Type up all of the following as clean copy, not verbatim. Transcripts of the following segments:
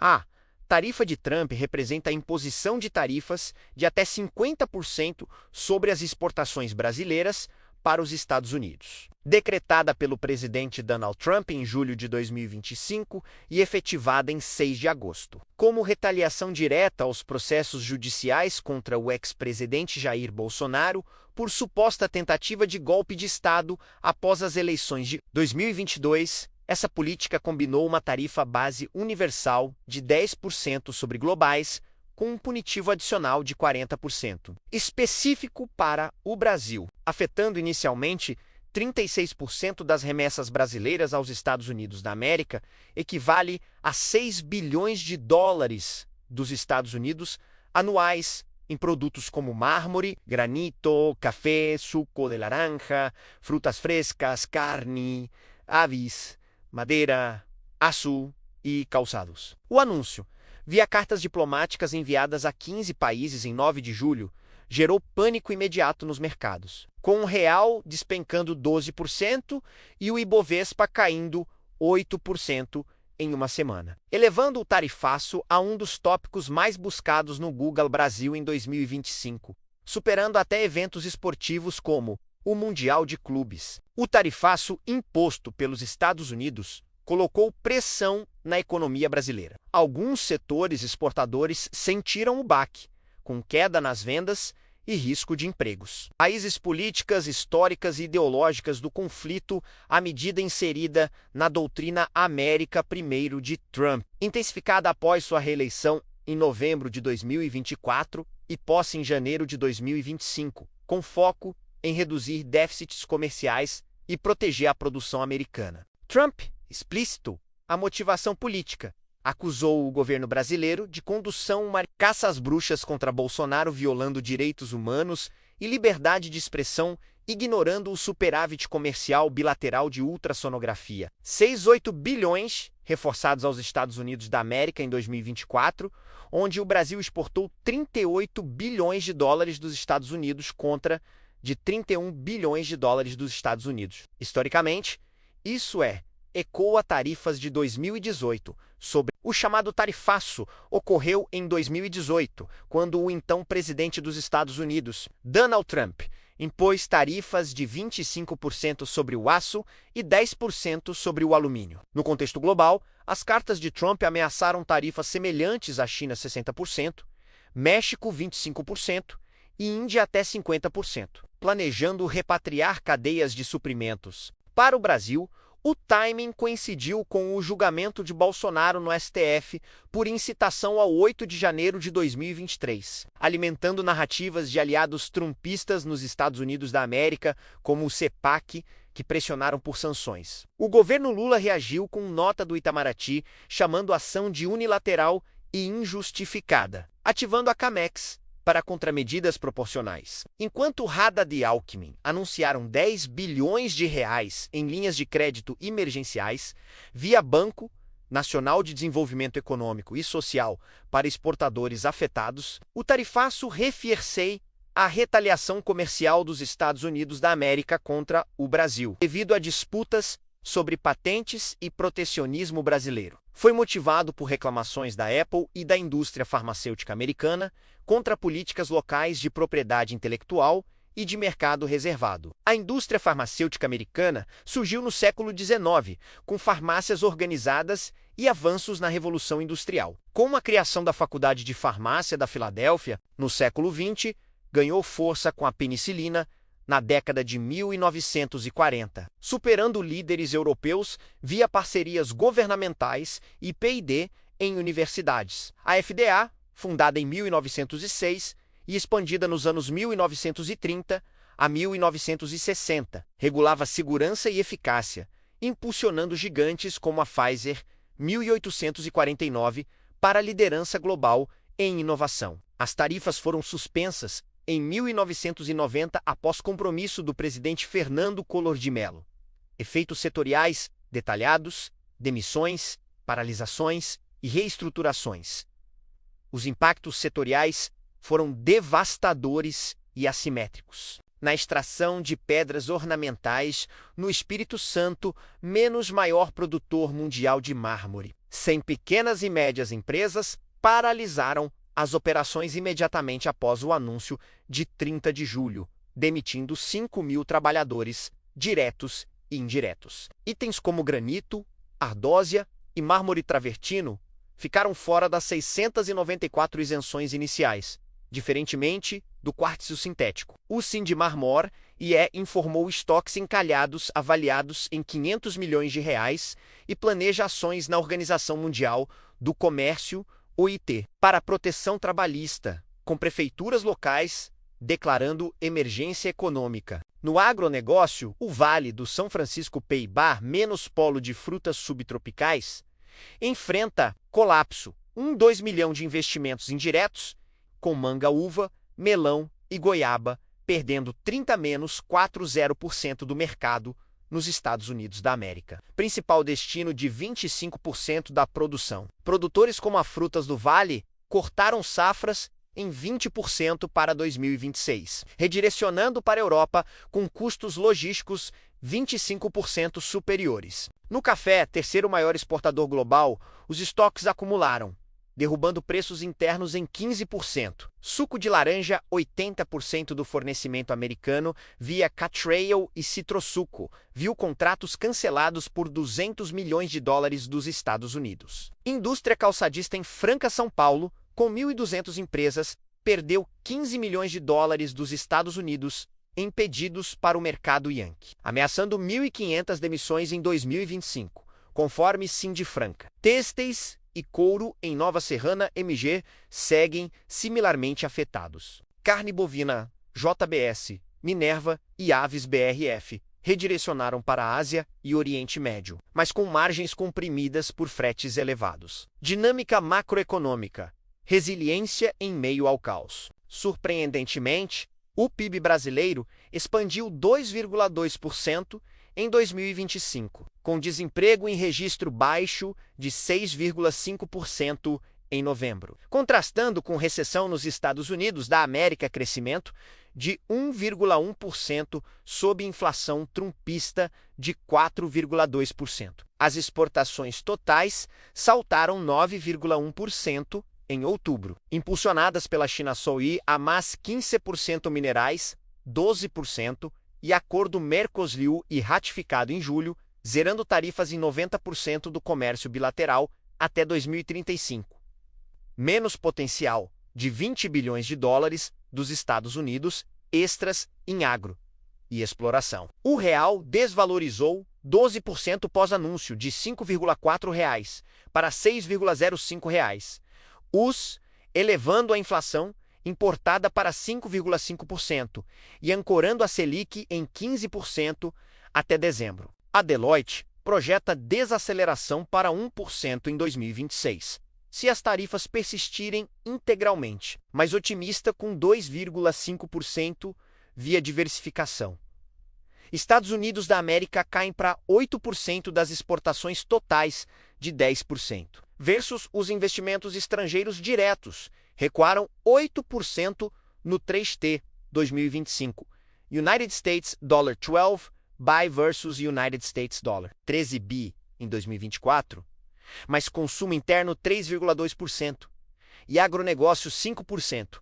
A tarifa de Trump representa a imposição de tarifas de até 50% sobre as exportações brasileiras para os Estados Unidos. Decretada pelo presidente Donald Trump em julho de 2025 e efetivada em 6 de agosto. Como retaliação direta aos processos judiciais contra o ex-presidente Jair Bolsonaro por suposta tentativa de golpe de Estado após as eleições de 2022, essa política combinou uma tarifa base universal de 10% sobre globais, com um punitivo adicional de 40%, específico para o Brasil, afetando inicialmente 36% das remessas brasileiras aos Estados Unidos da América, equivale a 6 bilhões de dólares dos Estados Unidos anuais em produtos como mármore, granito, café, suco de laranja, frutas frescas, carne, aves, madeira, aço e calçados. O anúncio, via cartas diplomáticas enviadas a 15 países em 9 de julho, gerou pânico imediato nos mercados, com o real despencando 12% e o Ibovespa caindo 8% em uma semana, elevando o tarifaço a um dos tópicos mais buscados no Google Brasil em 2025, superando até eventos esportivos como o Mundial de Clubes. O tarifaço imposto pelos Estados Unidos colocou pressão na economia brasileira. Alguns setores exportadores sentiram o baque, com queda nas vendas e risco de empregos. Raízes políticas, históricas e ideológicas do conflito à medida inserida na doutrina América I de Trump, intensificada após sua reeleição em novembro de 2024 e posse em janeiro de 2025, com foco em reduzir déficits comerciais e proteger a produção americana. Trump, explícito a motivação política, acusou o governo brasileiro de condução uma caça às bruxas contra Bolsonaro, violando direitos humanos e liberdade de expressão, ignorando o superávit comercial bilateral de ultrassonografia. 6,8 bilhões reforçados aos Estados Unidos da América em 2024, onde o Brasil exportou 38 bilhões de dólares dos Estados Unidos contra de 31 bilhões de dólares dos Estados Unidos. Historicamente, isso ecoa tarifas de 2018 sobre o chamado tarifaço ocorreu em 2018, quando o então presidente dos Estados Unidos, Donald Trump, impôs tarifas de 25% sobre o aço e 10% sobre o alumínio. No contexto global, as cartas de Trump ameaçaram tarifas semelhantes à China 60%, México 25% e Índia até 50%, planejando repatriar cadeias de suprimentos. Para o Brasil, o timing coincidiu com o julgamento de Bolsonaro no STF por incitação ao 8 de janeiro de 2023, alimentando narrativas de aliados trumpistas nos Estados Unidos da América, como o CEPAC, que pressionaram por sanções. O governo Lula reagiu com nota do Itamaraty, chamando a ação de unilateral e injustificada, ativando a CAMEX para contramedidas proporcionais. Enquanto Haddad e Alckmin anunciaram 10 bilhões de reais em linhas de crédito emergenciais via Banco Nacional de Desenvolvimento Econômico e Social para exportadores afetados, o tarifaço reforçou a retaliação comercial dos Estados Unidos da América contra o Brasil, devido a disputas sobre patentes e protecionismo brasileiro. Foi motivado por reclamações da Apple e da indústria farmacêutica americana contra políticas locais de propriedade intelectual e de mercado reservado. A indústria farmacêutica americana surgiu no século XIX, com farmácias organizadas e avanços na Revolução Industrial. Com a criação da Faculdade de Farmácia da Filadélfia, no século XX, ganhou força com a penicilina na década de 1940, superando líderes europeus via parcerias governamentais e P&D em universidades. A FDA, fundada em 1906 e expandida nos anos 1930 a 1960, regulava segurança e eficácia, impulsionando gigantes como a Pfizer, 1849, para a liderança global em inovação. As tarifas foram suspensas em 1990 após compromisso do presidente Fernando Collor de Mello. Efeitos setoriais detalhados, demissões, paralisações e reestruturações. Os impactos setoriais foram devastadores e assimétricos. Na extração de pedras ornamentais no Espírito Santo, menos maior produtor mundial de mármore. 100 pequenas e médias empresas paralisaram as operações imediatamente após o anúncio de 30 de julho, demitindo 5.000 trabalhadores diretos e indiretos. Itens como granito, ardósia e mármore travertino ficaram fora das 694 isenções iniciais, diferentemente do quartzo sintético. O Sindimarmor informou estoques encalhados avaliados em 500 milhões de reais e planeja ações na Organização Mundial do Comércio, OIT, para a proteção trabalhista, com prefeituras locais declarando emergência econômica. No agronegócio, o Vale do São Francisco Peibá, menos polo de frutas subtropicais, enfrenta colapso. 2 milhão de investimentos indiretos, com manga, uva, melão e goiaba, perdendo 30-40% do mercado nos Estados Unidos da América, principal destino de 25% da produção. Produtores como a Frutas do Vale cortaram safras em 20% para 2026, redirecionando para a Europa com custos logísticos 25% superiores. No café, terceiro maior exportador global, os estoques acumularam, derrubando preços internos em 15%. Suco de laranja, 80% do fornecimento americano via Catrail e Citrosuco viu contratos cancelados por 200 milhões de dólares dos Estados Unidos. Indústria calçadista em Franca, São Paulo, com 1.200 empresas, perdeu 15 milhões de dólares dos Estados Unidos em pedidos para o mercado Yankee, ameaçando 1.500 demissões em 2025, conforme Sindifranca. Têxteis e couro em Nova Serrana, MG, seguem similarmente afetados. Carne bovina, JBS, Minerva e Aves BRF redirecionaram para a Ásia e Oriente Médio, mas com margens comprimidas por fretes elevados. Dinâmica macroeconômica. Resiliência em meio ao caos. Surpreendentemente, o PIB brasileiro expandiu 2,2% em 2025, com desemprego em registro baixo de 6,5% em novembro, contrastando com recessão nos Estados Unidos da América, crescimento de 1,1% sob inflação trumpista de 4,2%. As exportações totais saltaram 9,1% em outubro, impulsionadas pela China Soy, a mais 15% minerais, 12%, e acordo Mercosul e ratificado em julho, zerando tarifas em 90% do comércio bilateral até 2035. Menos potencial de 20 bilhões de dólares dos Estados Unidos, extras em agro e exploração. O real desvalorizou 12% pós-anúncio, de R$ 5,4 para R$ 6,05. Elevando a inflação importada para 5,5% e ancorando a Selic em 15% até dezembro. A Deloitte projeta desaceleração para 1% em 2026, se as tarifas persistirem integralmente, mas otimista com 2,5% via diversificação. Estados Unidos da América caem para 8% das exportações totais de 10%, versus os investimentos estrangeiros diretos, recuaram 8% no 3T 2025. United States Dollar 12 buy versus United States Dollar 13 bi em 2024, mas consumo interno 3,2% e agronegócio 5%.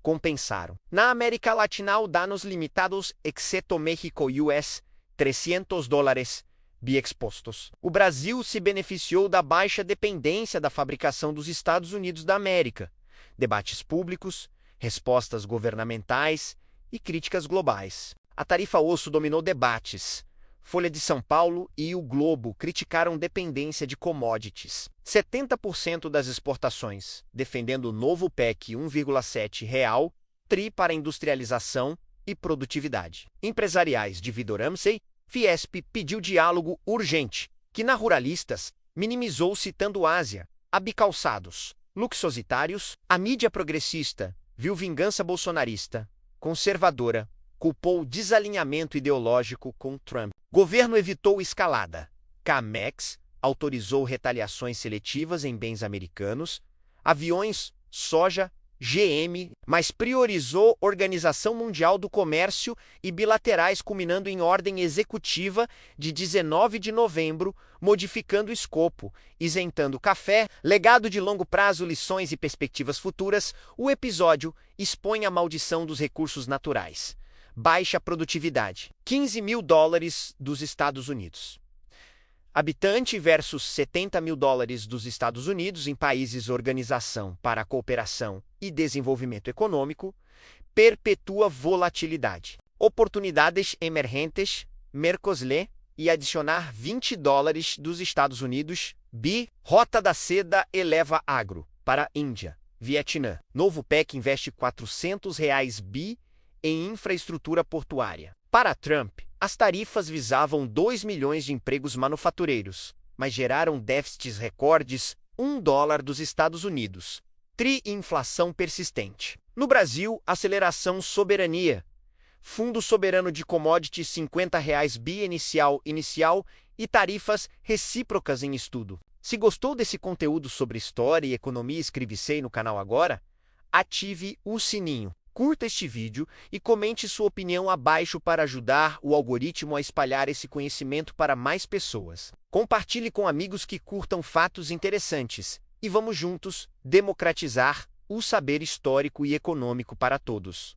Compensaram. Na América Latina, danos limitados exceto México e US, $300 biexpostos. O Brasil se beneficiou da baixa dependência da fabricação dos Estados Unidos da América, debates públicos, respostas governamentais e críticas globais. A tarifa osso dominou debates. Folha de São Paulo e o Globo criticaram dependência de commodities. 70% das exportações, defendendo o novo PEC 1,7 real, tri para industrialização e produtividade. Empresariais de Vidor Ramsey, Fiesp pediu diálogo urgente, que na Ruralistas minimizou citando Ásia, Abicalçados, Luxositários. A mídia progressista viu vingança bolsonarista, conservadora, culpou desalinhamento ideológico com Trump. Governo evitou escalada. Camex autorizou retaliações seletivas em bens americanos, aviões, soja GM, mas priorizou Organização Mundial do Comércio e bilaterais, culminando em ordem executiva de 19 de novembro, modificando o escopo, isentando café, legado de longo prazo, lições e perspectivas futuras. O episódio expõe a maldição dos recursos naturais. Baixa produtividade. 15 mil dólares dos Estados Unidos. Habitante versus 70 mil dólares dos Estados Unidos em países Organização para a Cooperação e Desenvolvimento Econômico, perpetua volatilidade. Oportunidades emergentes, Mercosul, e adicionar 20 dólares dos Estados Unidos, BI. Rota da Seda eleva agro para Índia, Vietnã. Novo PEC investe R$ 400 BI em infraestrutura portuária. Para Trump, as tarifas visavam 2 milhões de empregos manufatureiros, mas geraram déficits recordes, $1 dos Estados Unidos. Inflação persistente. No Brasil, aceleração soberania. Fundo Soberano de Commodities R$ 50 BI inicial e tarifas recíprocas em estudo. Se gostou desse conteúdo sobre história e economia, inscreva-se no canal agora, ative o sininho. Curta este vídeo e comente sua opinião abaixo para ajudar o algoritmo a espalhar esse conhecimento para mais pessoas. Compartilhe com amigos que curtam fatos interessantes e vamos juntos democratizar o saber histórico e econômico para todos.